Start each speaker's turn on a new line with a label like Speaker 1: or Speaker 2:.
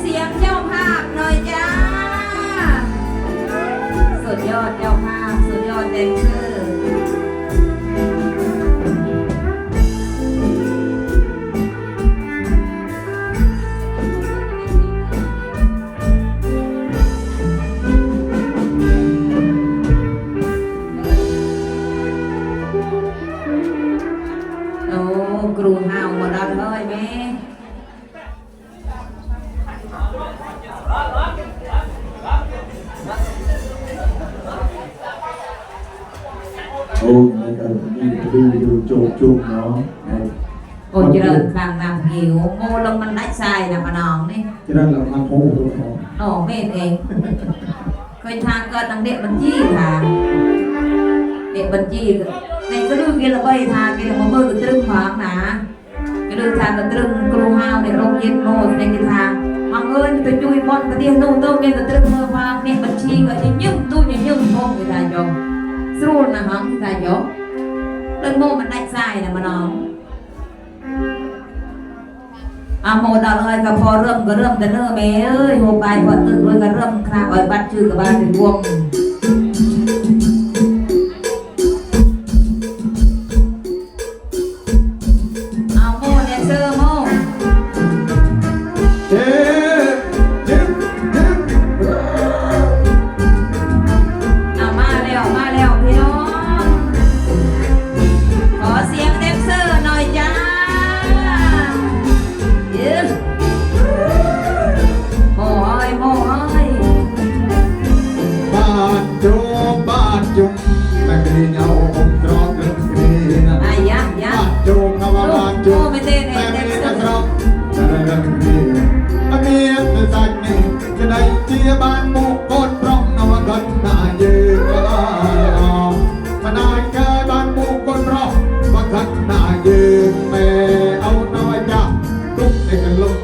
Speaker 1: สียงเจ้าภาพหน่อยจ้าสุดยอดเจ้าภาพสุดยอดแดนเซอร์โอ้ครูห้าวหมดแล้วเลยแม่
Speaker 2: โอ้นะครับนี่ดูจุกเนาะ
Speaker 1: โอ้เจริญคลังนำหิวโง่ลงมันได้ทรายนะพนองนี่
Speaker 2: จะได้เราทำโค้งตัวเขา
Speaker 1: โอ้แม่เองเคยทางเกิดทางเด็กบัญชีค่ะเด็กบัญชีในกระดูกกินละใบทางกินละมือกระตึ้งฟังนะกระดูกทางกระตึ้งกรูฮาวในโรงเย็นโมในกิทางมังเอิญไปจุยบอลกระเทียมนู่นตู้เนี่ยกระตึ้งมือฟังเนี่ยบัญชีก็จะยืมตู้จะยืมโมกิทายงสู้นะฮังกิทายงเรื่องโมมันได้ทรายนะพนองโมดาเลยก็พอเริ่มก็เริ่มแต่เนื้อแม่เอ้ยโมไปพอตื่นเลยก็เริ่มคลาอ้อยบัดชื่อกับบ้านถึงวงโมเนี่ยเซอร์โม
Speaker 2: เจ๊
Speaker 1: มาแล้วพี่น้องขอเสียงแดนเซอร์หน่อยจ้าโอ้ย
Speaker 2: บ้านจุ่มตะกี้เงาองค์กรอบเรื่องนี้นะ
Speaker 1: บ้
Speaker 2: านจุ่มนะบ้านจุ่ม
Speaker 1: ไม่เต้น
Speaker 2: แต่ไม่ได้กระรอกเรื่องนี้เมียจะสั่งนี่จะได้เชียบ้านมุกโคตรพร้อมนวกันน่าเยืนก็ได้มาได้แค่บ้านมุกโคตรพร้อมว่ากันน่ายืนแม่เอาน้อยจ้าทุกเอกลุก